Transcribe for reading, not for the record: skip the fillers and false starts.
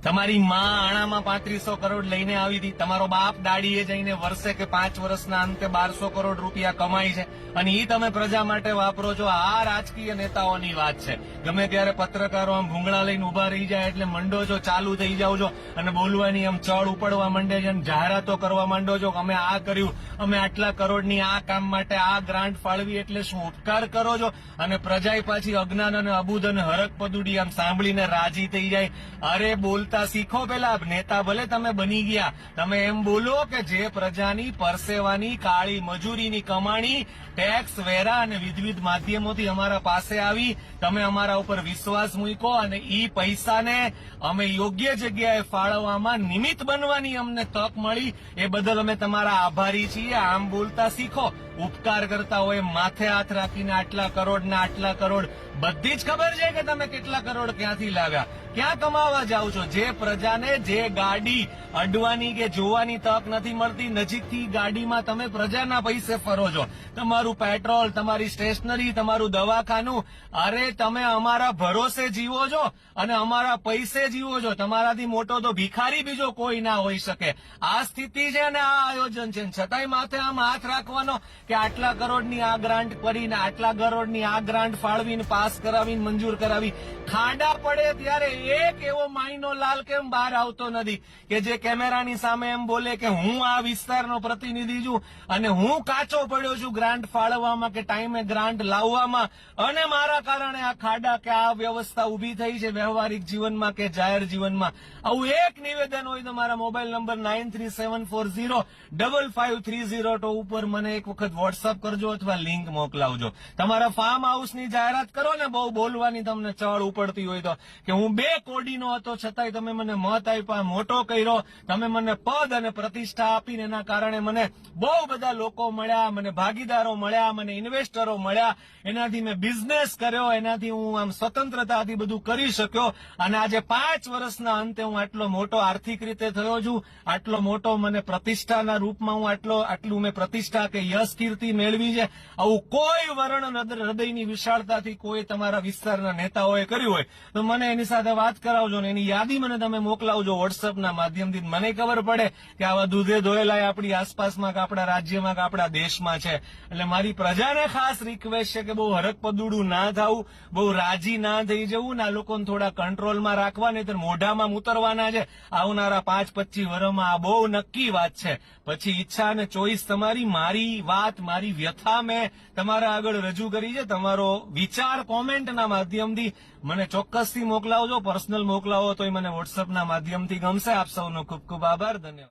તમારી માં આણામાં 3500 કરોડ લઈને આવી હતી, તમારો બાપ દાડીએ જઈને વર્ષે કે 5 વર્ષના અંતે 1200 કરોડ રૂપિયા કમાઈ છે અને એ તમે પ્રજા માટે વાપરો છો. આ રાજકીય નેતાઓની વાત છે. ગમે ત્યારે પત્રકારો આમ ભૂંગળા લઈને ઉભા રહી જાય એટલે મંડો છો, ચાલુ થઈ જાવ છો અને બોલવાની આમ ચળ ઉપડવા માંડે છે અને જાહેરાતો કરવા માંડો છો કે અમે આ કર્યું, અમે આટલા કરોડની આ કામ માટે આ ગ્રાન્ટ ફાળવી, એટલે શું ઉપકાર કરો છો? અને પ્રજાએ પાછી અજ્ઞાન અને અબુધ અને હરક પદુડી આમ સાંભળીને રાજી થઈ જાય. અરે બોલતા શીખો. પેલા નેતા ભલે તમે બની ગયા, તમે એમ બોલો કે જે પ્રજાની પરસેવાની કાળી મજૂરીની કમાણી ટેક્સ, વેરા અને વિવિધ માધ્યમોથી અમારા પાસે આવી, તમે અમારા ઉપર વિશ્વાસ મૂક્યો અને ઈ પૈસાને અમે યોગ્ય જગ્યાએ ફાળવવામાં નિમિત્ત બનવાની અમને તક મળી, એ બદલ અમે તમારા આભારી છીએ. આમ બોલતા શીખો. ઉપકાર કરતા હોય માથે હાથ રાખીને આટલા કરોડ ને આટલા કરોડ, બધી જ ખબર છે કે તમે કેટલા કરોડ ક્યાંથી લાવ્યા, ક્યાં કમાવા જાઓ છો. જે પ્રજાને જે ગાડી અડવાની કે જોવાની તક નથી મળતી, નજીકથી ગાડીમાં તમે પ્રજાના પૈસે ફરો છો. તમારું પેટ્રોલ, તમારી સ્ટેશનરી, તમારું દવાખાનું, અરે તમે અમારા ભરોસે જીવો છો અને અમારા પૈસે જીવો છો. તમારાથી મોટો તો ભિખારી બીજો કોઈ ના હોઈ શકે. આ સ્થિતિ છે અને આ આયોજન છે, છતાંય માથે આમ હાથ રાખવાનો કે આટલા કરોડની આ ગ્રાન્ટ કરીને, આટલા કરોડની આ ગ્રાન્ટ ફાળવીને, પાસ કરાવીને, મંજૂર કરાવી. ખાડા પડે ત્યારે એક એવો માયનો લાલ કેમ બહાર આવતો નથી કે જે કેમેરાની સામે એમ બોલે કે હું આ વિસ્તારનો પ્રતિનિધિ છું અને હું કાચો પડ્યો છું ગ્રાન્ટ ફાળવવામાં કે ટાઈમે ગ્રાન્ટ લાવવામાં, અને મારા કારણે આ ખાડા કે આ વ્યવસ્થા ઉભી થઈ છે વ્યવહારિક જીવનમાં કે જાહેર જીવનમાં. આવું એક નિવેદન હોય તો મારા મોબાઈલ નંબર 9374055302 ઉપર મને એક વખત વોટ્સઅપ કરજો અથવા લિંક મોકલાવજો. તમારા ફાર્મ હાઉસની જાહેરાત કરો ને, બહુ બોલવાની તમને ચળ ઉપડતી હોય તો, કે હું 2 કોડીનો હતો છતાંય તમે મને મત આપ્યા, મોટો કર્યો, તમે મને પદ અને પ્રતિષ્ઠા આપીને એના કારણે મને બહુ બધા લોકો મળ્યા, મને ભાગીદારો મળ્યા, મને ઇન્વેસ્ટરો મળ્યા, એનાથી મેં બિઝનેસ કર્યો, એનાથી હું આમ સ્વતંત્રતાથી બધું કરી શક્યો અને આજે 5 વર્ષના અંતે હું આટલો મોટો આર્થિક રીતે થયો છું, આટલો મોટો મને પ્રતિષ્ઠાના રૂપમાં હું આટલું મેં પ્રતિષ્ઠા કે યશ કીર્તિ મેળવી છે. આવું કોઈ વર્ણન હૃદયની વિશાળતાથી કોઈ તમારા વિસ્તારના નેતાઓએ કર્યું હોય તો મને એની સાથે વાત કરાવજો ને એની યાદી મને તમે મોકલાવજો વોટ્સઅપના માધ્યમથી. મને ખબર પડે કે આવા દૂધે ધોયેલા આપણી આસપાસમાં કે આપણા રાજ્યમાં કે આપણા દેશમાં છે. એટલે મારી પ્રજાને ખાસ રિક્વેસ્ટ છે કે બહુ હરક પદુડું ના થવું, બહુ રાજી ના થઈ જવું ને આ લોકોને થોડા કંટ્રોલમાં રાખવા, નહીં તો મોઢામાં ઉતરવાના છે આવનારા 5-25 વર્ષમાં. આ બહુ નક્કી વાત છે. પછી ઈચ્છા અને ચોઈસ તમારી. મારી વાત, મારી વ્યથા મેં તમારા આગળ રજૂ કરી છે. તમારો વિચાર કોમેન્ટના માધ્યમથી મને ચોક્કસથી મોકલાવજો. પર્સનલ મોકલાવો તો મને વોટ્સઅપના માધ્યમથી ગમશે. આપ સૌનો ખૂબ ખૂબ આભાર. ધન્યવાદ.